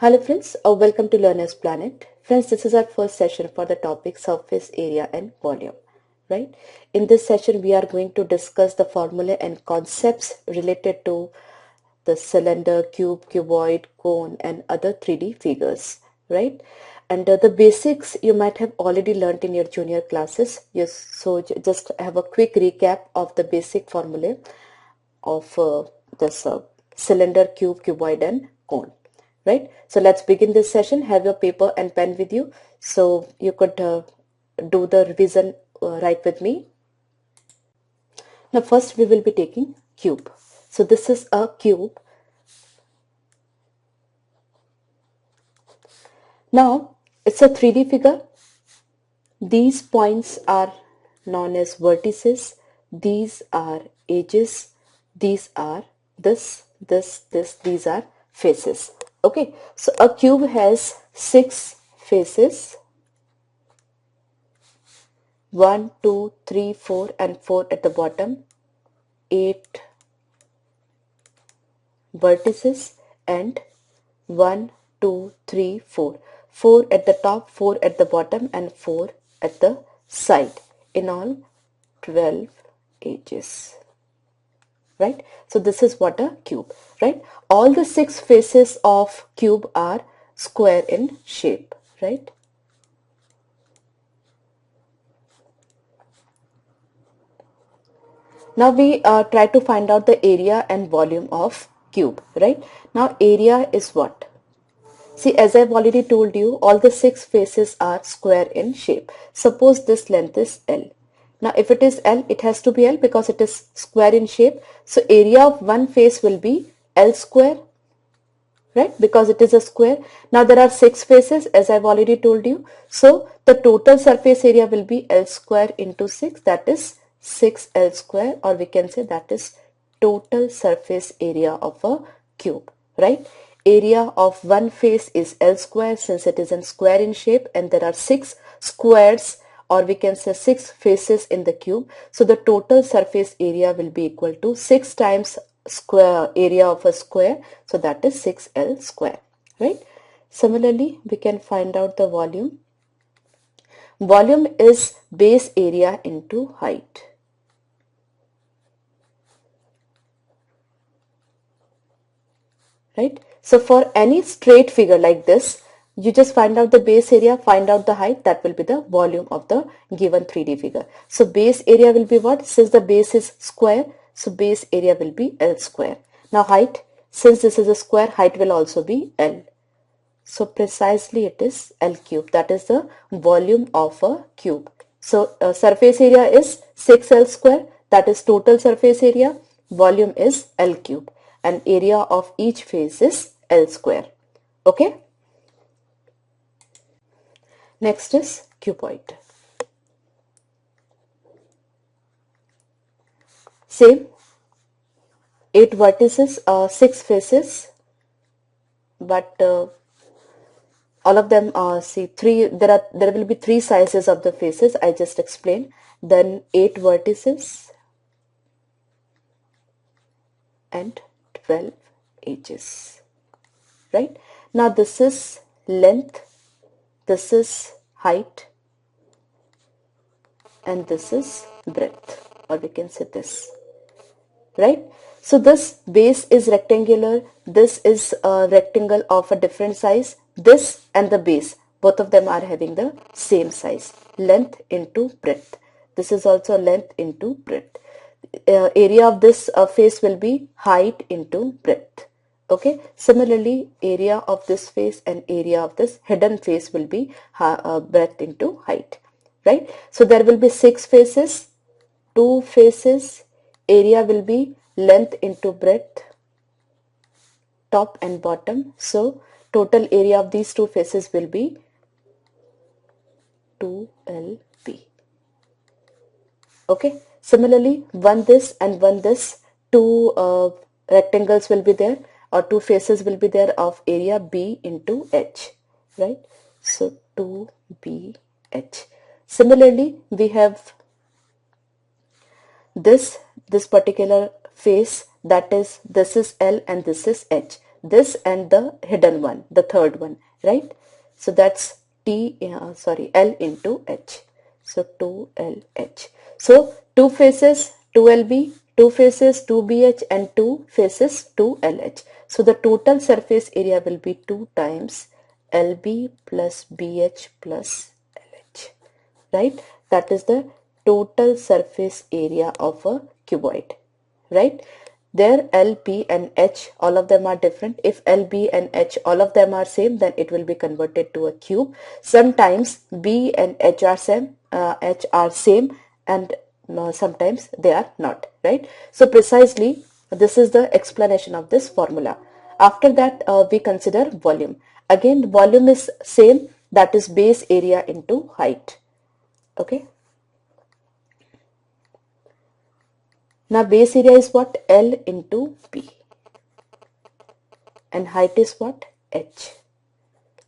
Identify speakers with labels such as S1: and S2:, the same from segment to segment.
S1: Hello friends, welcome to Learner's Planet. Friends, this is our first session for the topic surface area and volume, right? In this session, we are going to discuss the formula and concepts related to the cylinder, cube, cuboid, cone and other 3D figures, right? And the basics you might have already learnt in your junior classes. Yes, so just have a quick recap of the basic formula of this cylinder, cube, cuboid and cone, right? So let's begin this session. Have your paper and pen with you so you could do the revision right with me. Now first we will be taking cube. So this is a cube. Now it's a 3D figure. These points are known as vertices. These are edges. These are this, these are faces. Okay, so a cube has 6 faces. 1, 2, 3, 4 and 4 at the bottom. 8 vertices and 1, 2, 3, 4. 4 at the top, 4 at the bottom and 4 at the side. In all 12 edges. Right? So this is what a cube, right? All the 6 faces of cube are square in shape, right? Now we try to find out the area and volume of cube, right? Now area is what? See, as I've already told you, all the 6 faces are square in shape. Suppose this length is L. Now if it is L, it has to be L because it is square in shape. So area of one face will be L square, right? Because it is a square. Now there are 6 faces as I've already told you. So the total surface area will be L square into 6, that is 6L square, or we can say that is total surface area of a cube, right? Area of one face is L square since it is in square in shape and there are 6 squares, or we can say 6 faces in the cube. So the total surface area will be equal to 6 times square area of a square, so that is 6L square, right? Similarly, we can find out the volume. Volume is base area into height. Right? So for any straight figure like this, you just find out the base area, find out the height, that will be the volume of the given 3D figure. So base area will be what? Since the base is square, so base area will be L square. Now height, since this is a square, height will also be L. So precisely it is L cube, that is the volume of a cube. So surface area is 6L square, that is total surface area. Volume is L cube and area of each face is L square. Okay. Next is cuboid. Same, 8 vertices, 6 faces, but all of them see there will be 3 sizes of the faces I just explained. Then 8 vertices and 12 edges, right? Now this is length, this is height and this is breadth, or we can say this, right? So this base is rectangular, this is a rectangle of a different size. This and the base, both of them are having the same size, length into breadth. This is also length into breadth. Area of this face will be height into breadth. Okay. Similarly, area of this face and area of this hidden face will be breadth into height, right? So there will be 6 faces, 2 faces. Area will be length into breadth, top and bottom. So total area of these 2 faces will be 2LB. Okay. Similarly, one this and one this, 2 rectangles will be there, or 2 faces will be there of area B into H, right? So 2BH. Similarly, we have this particular face, that is, this is L and this is H. this and the hidden one, the third one, right? So that's L into H. So 2LH. So 2 faces 2LB, 2 faces 2BH and 2 faces 2LH. So the total surface area will be 2 times LB plus BH plus LH, right? That is the total surface area of a cuboid, right? There L, B and H, all of them are different. If L, B and H, all of them are same, then it will be converted to a cube. Sometimes B and H are same, and sometimes they are not, right? So precisely this is the explanation of this formula. After that we consider volume. Again volume is same, that is base area into height. Okay. Now base area is what? L into B. And height is what? H.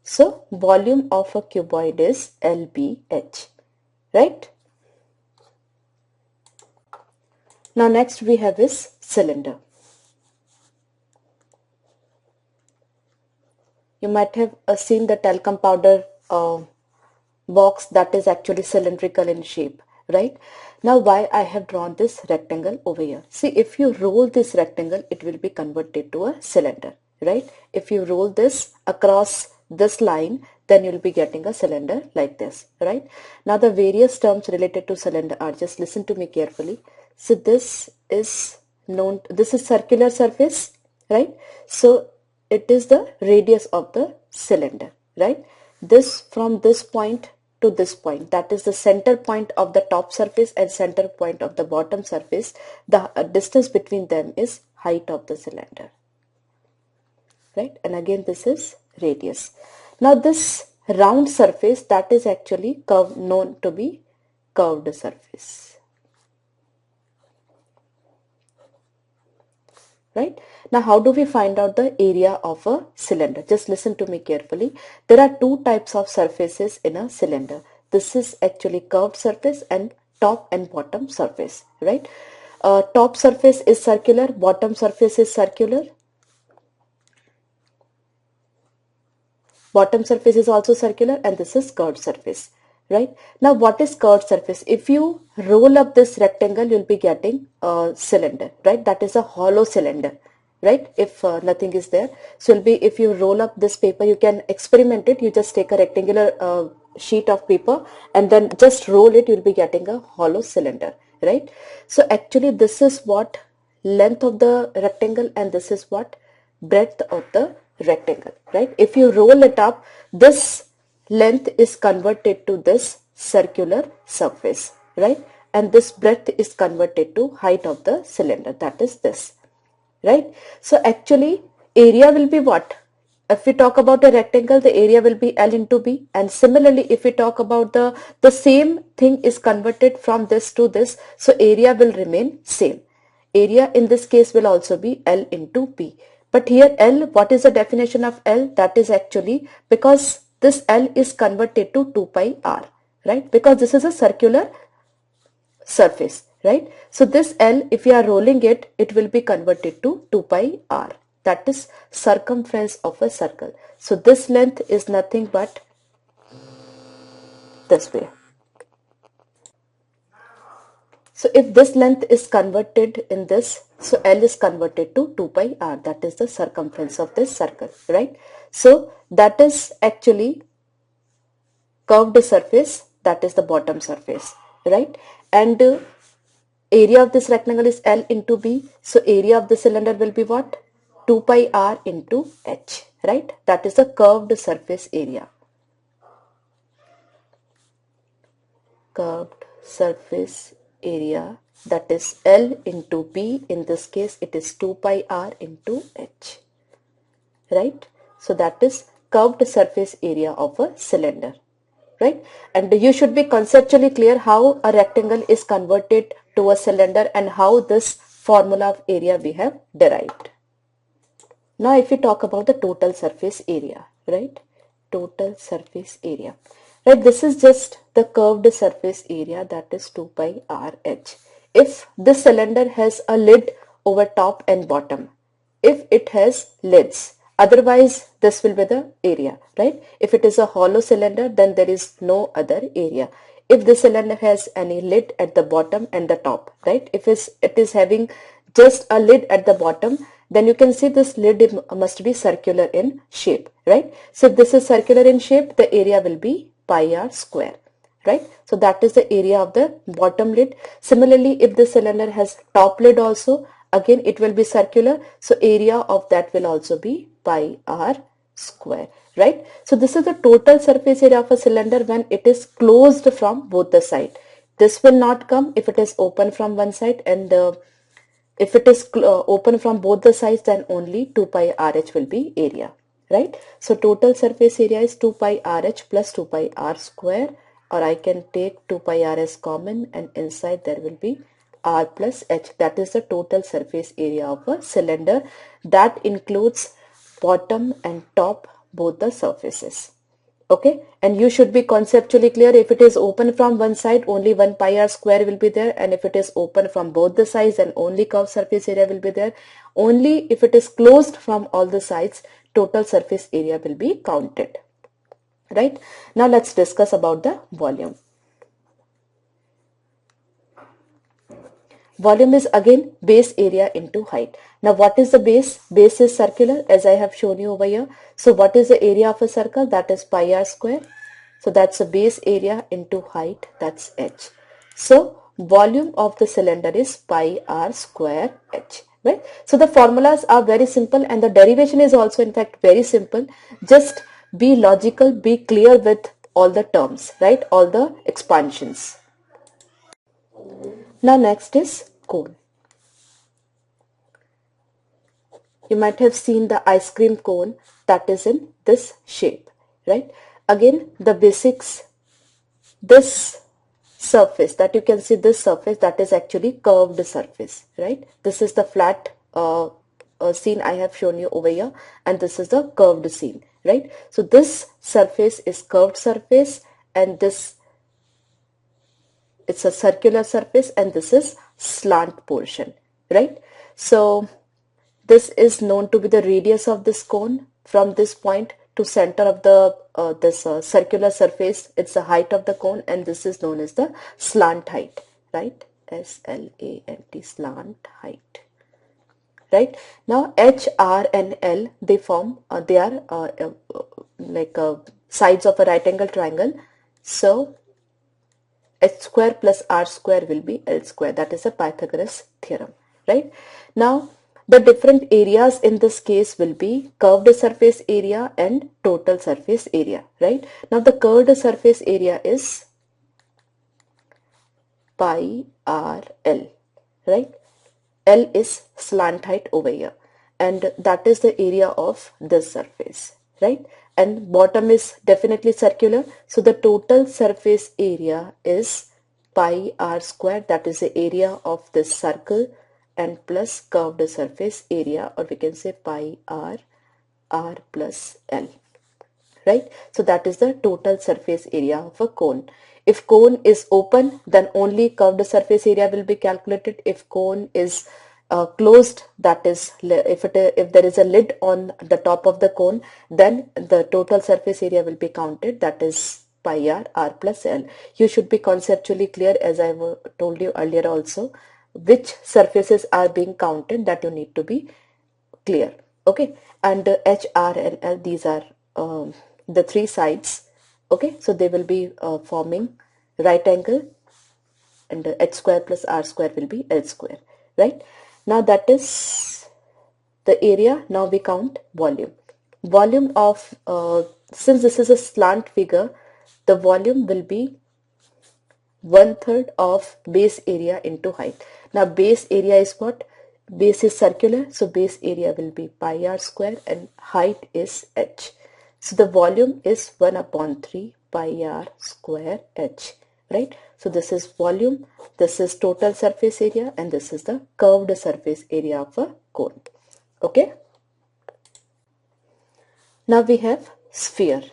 S1: So volume of a cuboid is LBH. Right? Now next we have is cylinder. You might have seen the talcum powder box that is actually cylindrical in shape, right? Now why I have drawn this rectangle over here? See, if you roll this rectangle, it will be converted to a cylinder, right? If you roll this across this line, then you'll be getting a cylinder like this, right? Now the various terms related to cylinder are, just listen to me carefully. So this is circular surface, right? So it is the radius of the cylinder, right? This from this point to this point, that is the center point of the top surface and center point of the bottom surface. The distance between them is height of the cylinder, right? And again this is radius. Now this round surface, that is actually known to be curved surface, right? Now how do we find out the area of a cylinder? Just listen to me carefully. There are two types of surfaces in a cylinder. This is actually curved surface and top and bottom surface, right? Top surface is circular, bottom surface is circular. Bottom surface is also circular, and this is curved surface, right? Now what is curved surface? If you roll up this rectangle, you'll be getting a cylinder, right? That is a hollow cylinder, right? If nothing is there. So it'll be, if you roll up this paper, you can experiment it. You just take a rectangular sheet of paper and then just roll it, you'll be getting a hollow cylinder, right? So actually this is what length of the rectangle, and this is what breadth of the rectangle, right? If you roll it up, this length is converted to this circular surface, right? And this breadth is converted to height of the cylinder, that is this, right? So actually area will be what? If we talk about a rectangle, the area will be L into B, and similarly if we talk about the same thing is converted from this to this, so area will remain same. Area in this case will also be L into B. But here L, what is the definition of L? That is actually because this L is converted to 2 pi r, right? Because this is a circular surface, right? So this L, if you are rolling it, it will be converted to 2 pi r. That is circumference of a circle. So this length is nothing but this way. So if this length is converted in this, so L is converted to 2 pi r, that is the circumference of this circle, right? So that is actually curved surface, that is the bottom surface, right? And area of this rectangle is L into B, so area of the cylinder will be what? 2 pi r into h, right? That is the curved surface area. Curved surface area, that is L into B. In this case it is 2 pi r into h, right? So that is curved surface area of a cylinder, right? And you should be conceptually clear how a rectangle is converted to a cylinder and how this formula of area we have derived. Now if we talk about the total surface area, right? Total surface area. Right, this is just the curved surface area, that is 2 pi r h. If this cylinder has a lid over top and bottom, if it has lids, Otherwise, this will be the area, right? If it is a hollow cylinder, then there is no other area. If the cylinder has any lid at the bottom and the top, right? If it is having just a lid at the bottom, then you can see this lid must be circular in shape, right? So if this is circular in shape, the area will be pi r square, right? So that is the area of the bottom lid. Similarly, if the cylinder has top lid also, again it will be circular, so area of that will also be pi r square, right? So this is the total surface area of a cylinder when it is closed from both the side. This will not come if it is open from one side, and if it is open from both the sides, then only 2 pi RH will be area, right? So total surface area is 2 pi RH plus 2 pi R square, or I can take 2 pi R as common, and inside there will be R plus H. That is the total surface area of a cylinder. That includes bottom and top, both the surfaces. Okay, and you should be conceptually clear. If it is open from one side, only 1 pi r square will be there, and if it is open from both the sides, then only curved surface area will be there. Only if it is closed from all the sides, total surface area will be counted, right? Now let's discuss about the volume. Volume is again base area into height. Now what is the base? Base is circular, as I have shown you over here. So what is the area of a circle? That is pi r square. So that's the base area into height, that's h. So volume of the cylinder is pi r square h, right? So the formulas are very simple, and the derivation is also in fact very simple. Just be logical, be clear with all the terms, right? All the expansions. Now next is cone. You might have seen the ice cream cone that is in this shape, right? Again, the basics, this surface that you can see, this surface, that is actually curved surface, right? This is the flat scene I have shown you over here, and this is the curved scene, right? So this surface is curved surface, and this, it's a circular surface, and this is slant portion, right? So this is known to be the radius of this cone. From this point to center of the circular surface, it's the height of the cone, and this is known as the slant height, right? S-L-A-N-T, slant height, right? Now H, R and L, they form, they are like sides of a right angle triangle. So H square plus R square will be L square. That is a Pythagoras theorem, right? Now the different areas in this case will be curved surface area and total surface area, right? Now the curved surface area is pi r L, right? L is slant height over here, and that is the area of this surface, right? And bottom is definitely circular, so the total surface area is pi r square, that is the area of this circle, and plus curved surface area, or we can say pi r plus L, right? So that is the total surface area of a cone. If cone is open, then only curved surface area will be calculated. If cone is closed, that is, if there is a lid on the top of the cone, then the total surface area will be counted, that is pi r plus L. You should be conceptually clear, as I told you earlier also, which surfaces are being counted, that you need to be clear, okay? And H, R and L, these are the three sides, okay? So they will be forming right angle, and H square plus R square will be L square, right? Now that is the area. Now we count volume. Volume of, since this is a slant figure, the volume will be 1/3 of base area into height. Now base area is what? Base is circular, so base area will be pi r square, and height is h. So the volume is 1/3 pi r square h, right? So this is volume, this is total surface area, and this is the curved surface area of a cone, okay? Now we have sphere.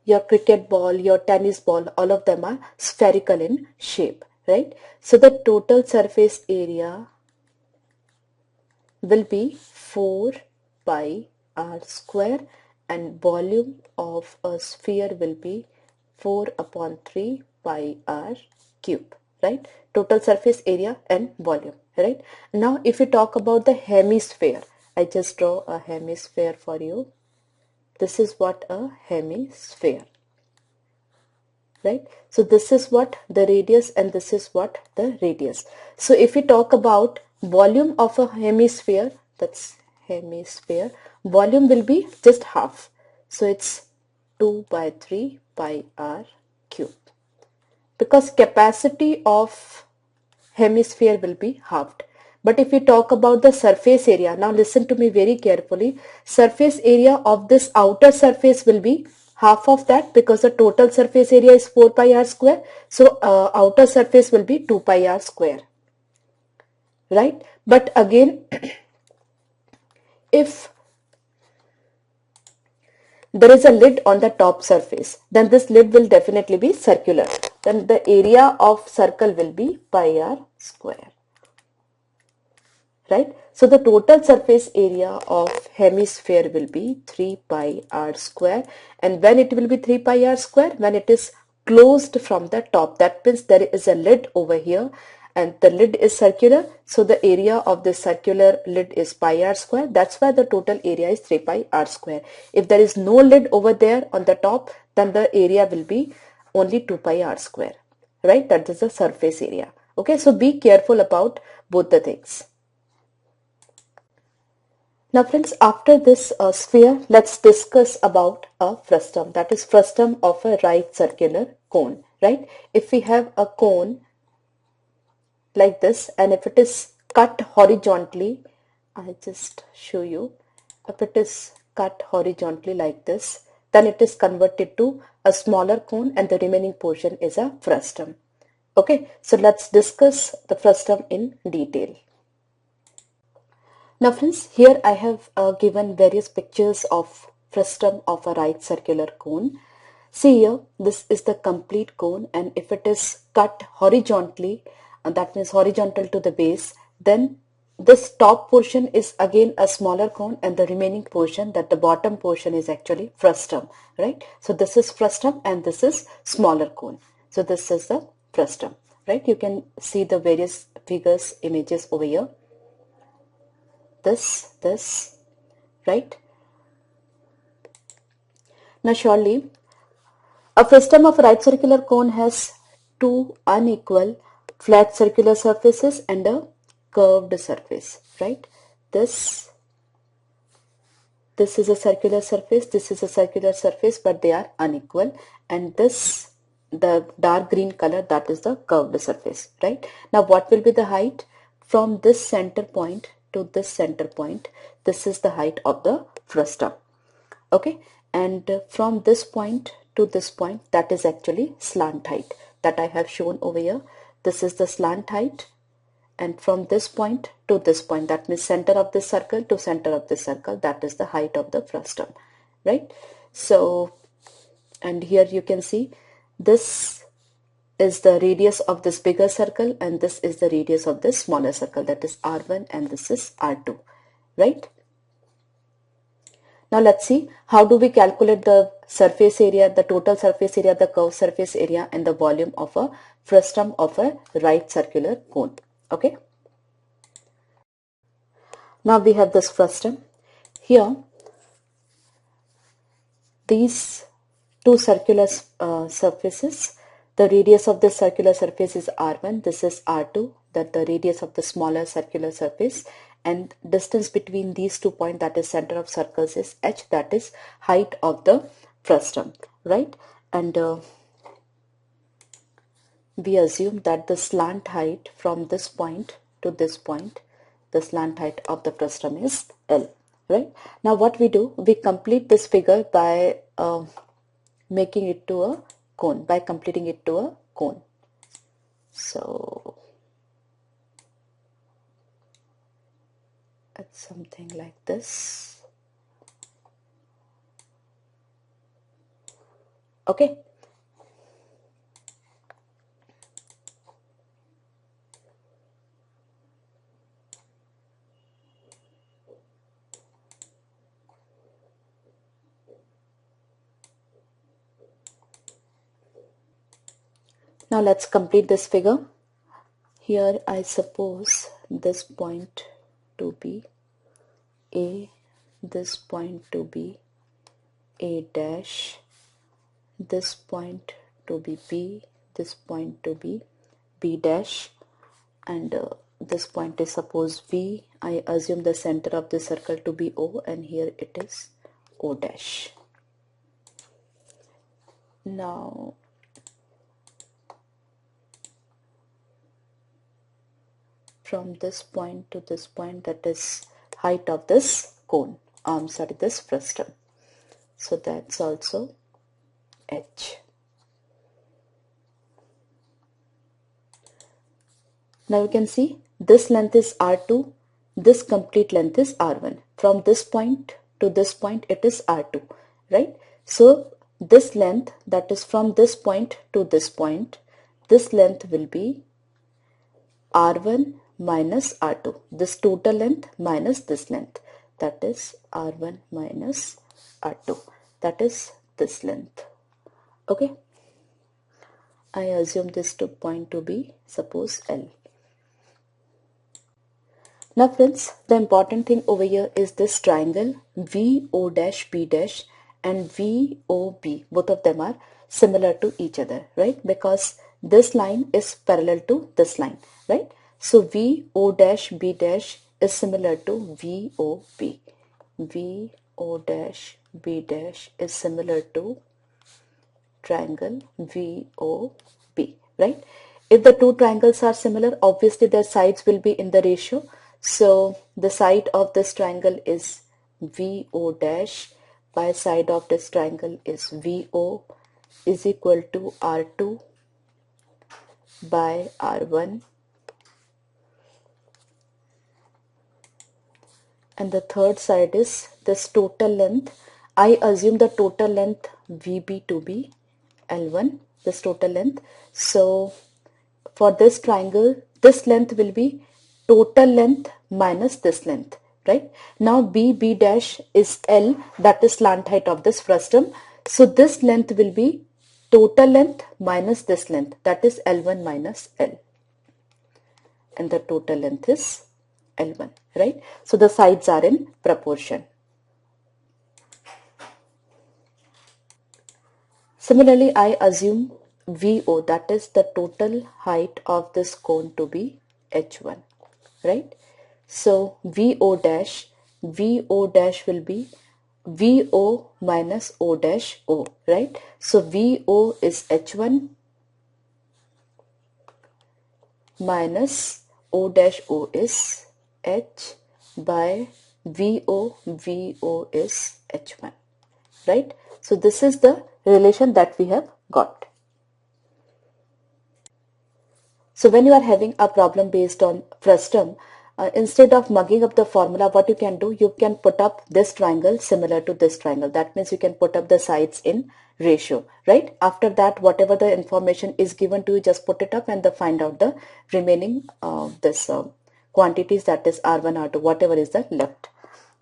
S1: Your cricket ball, your tennis ball, all of them are spherical in shape, right? So the total surface area will be 4 pi r square and volume of a sphere will be 4 upon 3 pi r cube, right? Total surface area and volume, right? Now if we talk about the hemisphere, I just draw a hemisphere for you. This is what a hemisphere, right? So this is what the radius and this is what the radius. So if we talk about volume of a hemisphere, that's hemisphere, volume will be just half. So it's 2 by 3 pi r cube, because capacity of hemisphere will be halved. But if we talk about the surface area, now listen to me very carefully. Surface area of this outer surface will be half of that, because the total surface area is 4 pi r square. So outer surface will be 2 pi r square, right? But again, if there is a lid on the top surface, then this lid will definitely be circular. Then the area of circle will be pi r square. Right? So the total surface area of hemisphere will be 3 pi r square. And when it will be 3 pi r square? When it is closed from the top. That means there is a lid over here and the lid is circular. So the area of the circular lid is pi r square. That's why the total area is 3 pi r square. If there is no lid over there on the top, then the area will be only 2 pi r square. Right? That is the surface area. Okay, so be careful about both the things. Now friends, after this sphere, let's discuss about a frustum. That is frustum of a right circular cone, right? If we have a cone like this and if it is cut horizontally, I just show you. If it is cut horizontally like this, then it is converted to a smaller cone and the remaining portion is a frustum. Okay, so let's discuss the frustum in detail. Now friends, here I have given various pictures of frustum of a right circular cone. See here, this is the complete cone, and if it is cut horizontally, that means horizontal to the base, then this top portion is again a smaller cone and the remaining portion, that the bottom portion, is actually frustum, right? So this is frustum and this is smaller cone. So this is the frustum, right? You can see the various figures, images over here. This, right? Now surely a frustum of right circular cone has two unequal flat circular surfaces and a curved surface, right? This is a circular surface, this is a circular surface, but they are unequal, and this, the dark green color, that is the curved surface, right? Now what will be the height from this center point to this center point? This is the height of the frustum. Okay, and from this point to this point, that is actually slant height that I have shown over here. This is the slant height, and from this point to this point, that means center of this circle to center of this circle, that is the height of the frustum, right? So, and here you can see this is the radius of this bigger circle and this is the radius of this smaller circle, that is R1, and this is R2, right? Now let's see, how do we calculate the surface area, the total surface area, the curved surface area, and the volume of a frustum of a right circular cone. Okay. Now we have this frustum. Here, these two circular surfaces, the radius of this circular surface is R1, this is R2, that the radius of the smaller circular surface, and distance between these 2 points, that is center of circles, is H, that is height of the frustum, right? And we assume that the slant height from this point to this point, the slant height of the frustum is L, right? Now what we do, we complete this figure by making it to a cone, by completing it to a cone. So it's something like this. Okay. Now let's complete this figure. Here I suppose this point to be A, this point to be A dash, this point to be B, this point to be B dash, and this point is suppose V. I assume the center of the circle to be O, and here it is O dash. Now from this point to this point, that is height of this cone, this frustum. So that's also H. Now you can see this length is R2, this complete length is R1. From this point to this point it is R2, right? So this length, that is from this point to this point, this length will be R1 minus R2. This total length minus this length, that is R1 minus R2. That is this length. Okay. I assume this point to be suppose L. Now friends, the important thing over here is this triangle VO dash B dash and VOB. Both of them are similar to each other, right? Because this line is parallel to this line, right? So VO dash B dash is similar to VOB. VO dash B dash is similar to triangle VOB, right? If the two triangles are similar, obviously their sides will be in the ratio. So the side of this triangle is VO dash by side of this triangle is VO is equal to R2 by R1, and the third side is this total length. I assume the total length VB to be L1, this total length. So for this triangle, this length will be total length minus this length, right? Now B dash is L, that is slant height of this frustum. So this length will be total length minus this length, that is L1 minus L, and the total length is L1, right? So the sides are in proportion. Similarly, I assume VO, that is the total height of this cone, to be H1, right? So VO dash will be VO minus O dash O, right? So VO is H1 minus O dash O is H by VO is H1, right? So this is the relation that we have got. So when you are having a problem based on frustum, instead of mugging up the formula, what you can do, you can put up this triangle similar to this triangle. That means you can put up the sides in ratio, right? After that, whatever the information is given to you, just put it up and find out the remaining quantities, that is R1, R2, whatever is the left.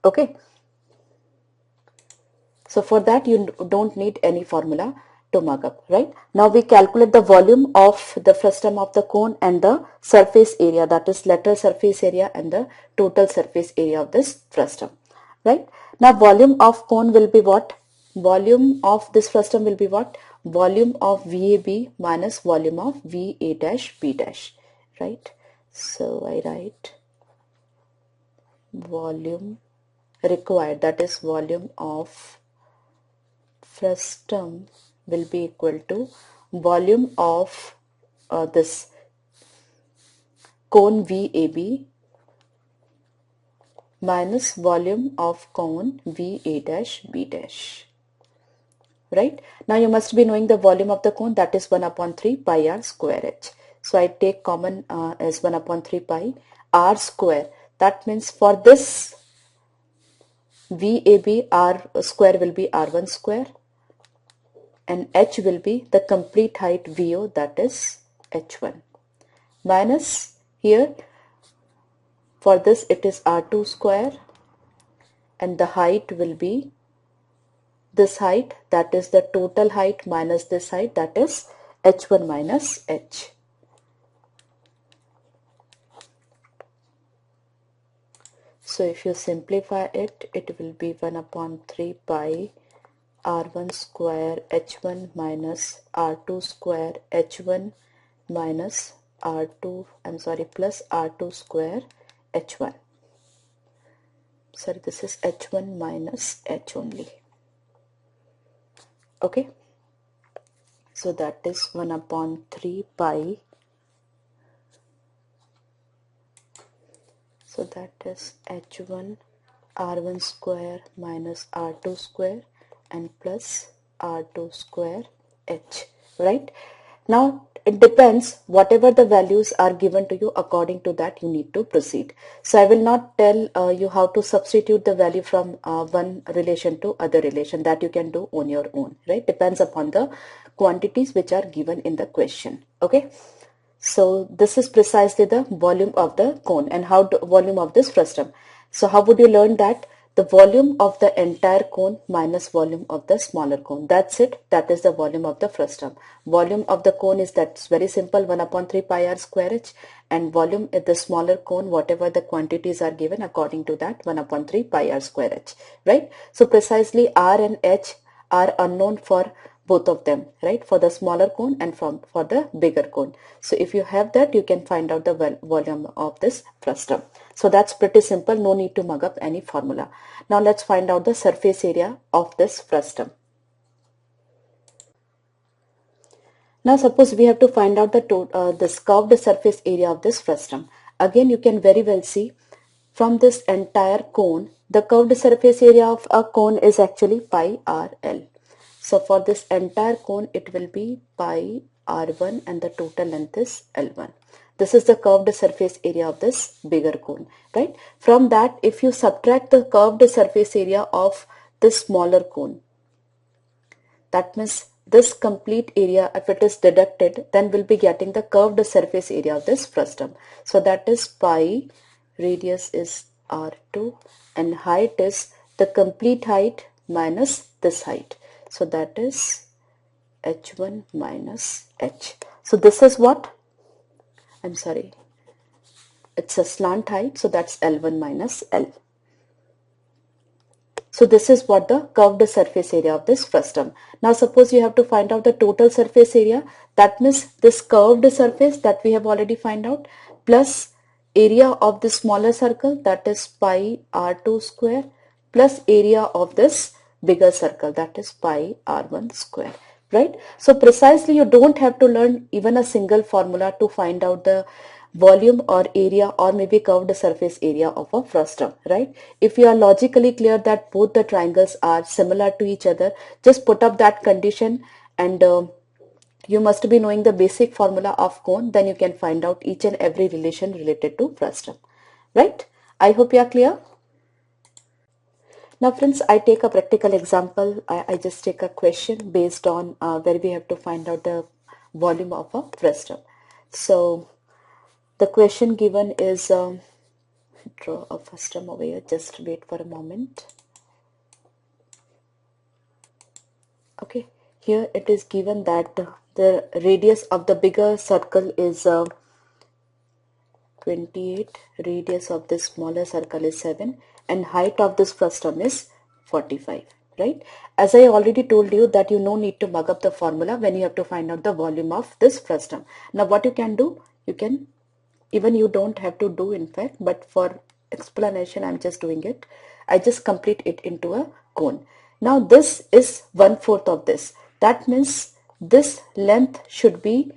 S1: Okay. So for that, you don't need any formula to mug up, right? Now we calculate the volume of the frustum of the cone and the surface area, that is lateral surface area and the total surface area of this frustum, right? Now volume of cone will be what? Volume of this frustum will be what? Volume of VAB minus volume of VA dash B dash, right? So I write volume required, that is volume of frustum will be equal to volume of this cone VAB minus volume of cone VA dash B dash, right? Now you must be knowing the volume of the cone, that is 1 upon 3 pi r square h. So I take common as 1 upon 3 pi r square. That means for this VAB, r square will be r1 square, and h will be the complete height VO, that is h1, minus here for this it is r2 square, and the height will be this height, that is the total height minus this height, that is h1 minus h. So if you simplify it, it will be 1 upon 3 pi r1 square h1 minus r2 square h1 minus r2, plus r2 square h1. Sorry, this is h1 minus h only. Okay. So that is 1 upon 3 pi. So that is h1 r1 square minus r2 square and plus r2 square h, right? Now it depends, whatever the values are given to you, according to that you need to proceed. So I will not tell you how to substitute the value from one relation to other relation. That you can do on your own, right? Depends upon the quantities which are given in the question. Okay. So this is precisely the volume of the cone and how to volume of this frustum. So how would you learn that? The volume of the entire cone minus volume of the smaller cone. That's it. That is the volume of the frustum. Volume of the cone is, that's very simple, 1 upon 3 pi r square h, and volume is the smaller cone, whatever the quantities are given, according to that 1 upon 3 pi r square h, right? So precisely r and h are unknown for both of them, right? For the smaller cone and for the bigger cone. So if you have that, you can find out the volume of this frustum. So that's pretty simple. No need to mug up any formula. Now let's find out the surface area of this frustum. Now suppose we have to find out the this curved surface area of this frustum. Again, you can very well see from this entire cone, the curved surface area of a cone is actually pi rl. So for this entire cone, it will be pi r1 and the total length is l1. This is the curved surface area of this bigger cone, right? From that, if you subtract the curved surface area of this smaller cone, that means this complete area, if it is deducted, then we'll be getting the curved surface area of this frustum. So that is pi, radius is r2, and height is the complete height minus this height. So that is h1 minus h. So this is what? I'm sorry. It's a slant height, so that's L1 minus L. So this is what the curved surface area of this frustum. Now suppose you have to find out the total surface area. That means this curved surface that we have already find out plus area of the smaller circle, that is pi r2 square, plus area of this bigger circle, that is pi r1 square, right? So precisely you don't have to learn even a single formula to find out the volume or area or maybe curved surface area of a frustum, right? If you are logically clear that both the triangles are similar to each other, just put up that condition and you must be knowing the basic formula of cone, then you can find out each and every relation related to frustum, right? I hope you are clear. Now friends, I take a practical example. I just take a question based on where we have to find out the volume of a frustum. So the question given is, draw a frustum over here, just wait for a moment. Okay, here it is given that the radius of the bigger circle is 28, radius of this smaller circle is 7, and height of this frustum is 45, right? As I already told you that you no need to mug up the formula when you have to find out the volume of this frustum. Now what you can do, you can, even you don't have to do in fact, but for explanation I'm just doing it. I just complete it into a cone. Now this is 1/4 of this. That means this length should be,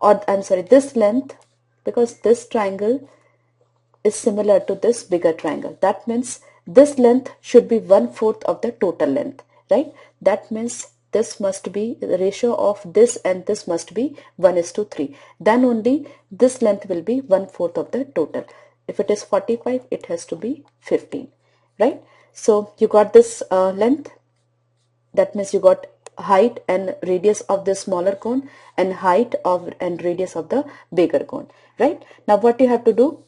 S1: or I'm sorry, this length, because this triangle is similar to this bigger triangle. That means this length should be 1/4 of the total length, right? That means this must be, the ratio of this and this must be 1:3. Then only this length will be 1/4 of the total. If it is 45, it has to be 15, right? So you got this length. That means you got height and radius of the smaller cone and height of and radius of the bigger cone, right? Now what you have to do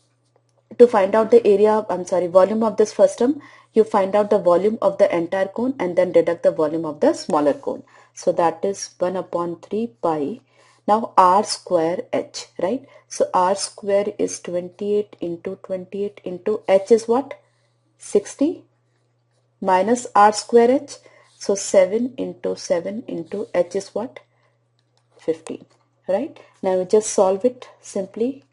S1: to find out the area, volume of this frustum, you find out the volume of the entire cone and then deduct the volume of the smaller cone. So that is 1/3 pi Now r square h, right? So r square is 28 into 28 into h is what? 60 minus r square h. So 7 into 7 into h is what? 15, right? Now we just solve it simply.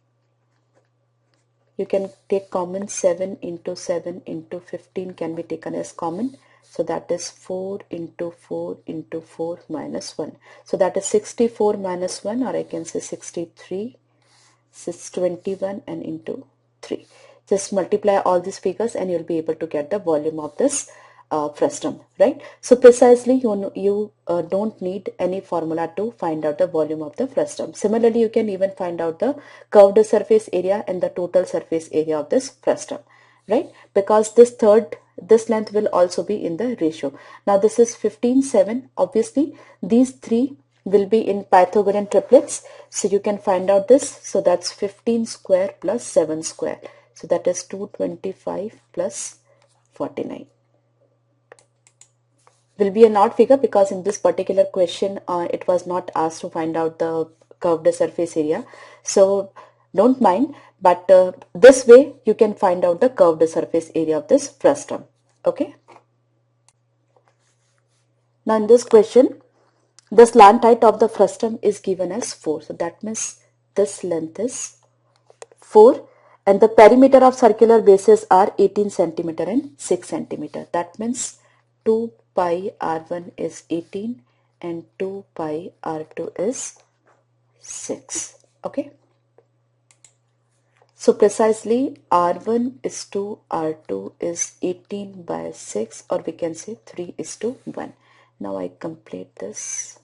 S1: You can take common. 7 into 7 into 15 can be taken as common. So that is 4 into 4 into 4 minus 1. So that is 64 minus 1, or I can say 63. 621 and into 3. Just multiply all these figures and you'll be able to get the volume of this frustum, right? So precisely you don't need any formula to find out the volume of the frustum. Similarly, you can even find out the curved surface area and the total surface area of this frustum, right? Because this length will also be in the ratio. Now this is 15, 7. Obviously, these three will be in Pythagorean triplets. So you can find out this. So that's 15 square plus 7 square. So that is 225 plus 49. Will be an odd figure because in this particular question it was not asked to find out the curved surface area. So don't mind, but this way you can find out the curved surface area of this frustum. Okay. Now in this question, the slant height of the frustum is given as 4. So that means this length is 4 and the perimeter of circular bases are 18 centimeter and 6 centimeter. That means 2 pi r1 is 18 and 2 pi r2 is 6. Okay. So precisely r1 is to r2 is 18 by 6, or we can say 3 is to 1. Now I complete this.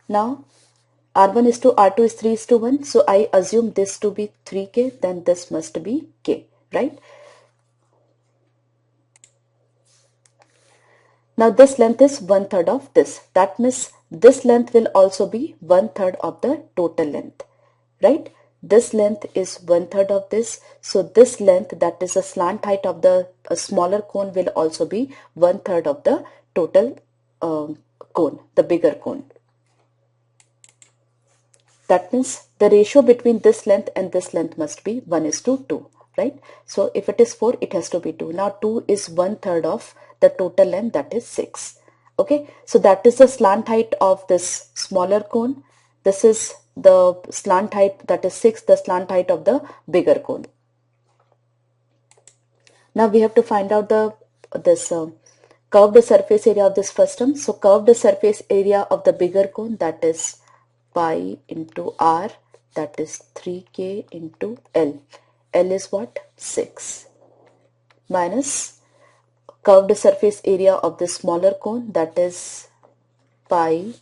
S1: Now r1 is to r2 is 3 is to 1. So I assume this to be 3k, then this must be k, right? Now this length is 1/3 of this. That means this length will also be 1/3 of the total length, right? This length is 1/3 of this. So this length, that is the slant height of the smaller cone, will also be 1/3 of the total cone, the bigger cone. That means the ratio between this length and this length must be 1 is to 2, right? So if it is 4, it has to be 2. Now 2 is 1/3 of the total length, that is 6. Okay, so that is the slant height of this smaller cone. This is the slant height, that is 6, the slant height of the bigger cone. Now we have to find out this curved surface area of this frustum. So curved surface area of the bigger cone, that is pi into r, that is 3k into L. L is what? 6. Minus curved surface area of the smaller cone, that is pi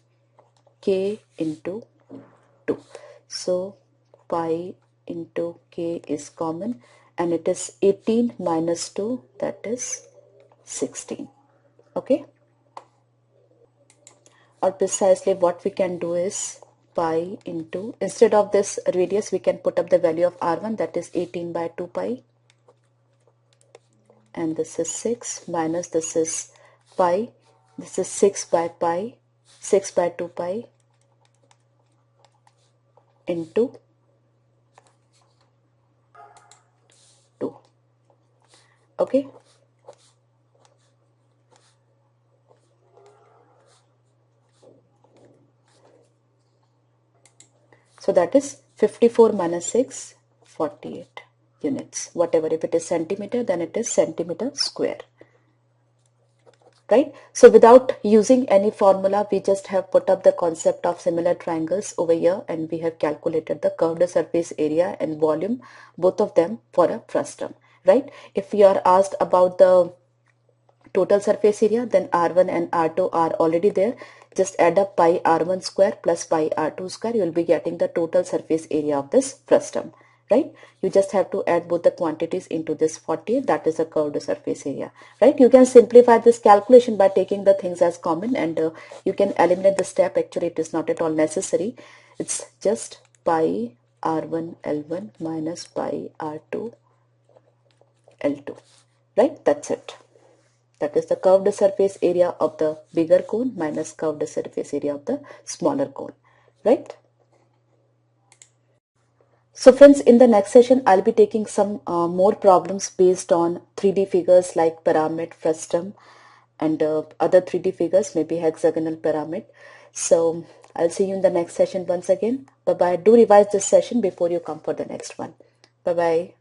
S1: k into 2. So pi into k is common and it is 18 minus 2, that is 16. Okay. Or precisely what we can do is pi into, instead of this radius we can put up the value of r1, that is 18 by 2 pi, and this is 6 minus this is pi, this is 6 by pi, 6 by 2 pi into 2. Okay. So that is 54 minus 6, 48 units. Whatever, if it is centimeter, then it is centimeter square. Right? So without using any formula, we just have put up the concept of similar triangles over here and we have calculated the curved surface area and volume, both of them for a frustum. Right? If we are asked about the total surface area, then r1 and r2 are already there. Just add up pi r1 square plus pi r2 square. You will be getting the total surface area of this frustum, right? You just have to add both the quantities into this 48. That is a curved surface area, right? You can simplify this calculation by taking the things as common and you can eliminate the step. Actually, it is not at all necessary. It's just pi r1 L1 minus pi r2 L2. right? That's it. That is the curved surface area of the bigger cone minus curved surface area of the smaller cone, right? So friends, in the next session, I'll be taking some more problems based on 3D figures like pyramid, frustum, and other 3D figures, maybe hexagonal pyramid. So I'll see you in the next session once again. Bye-bye. Do revise this session before you come for the next one. Bye-bye.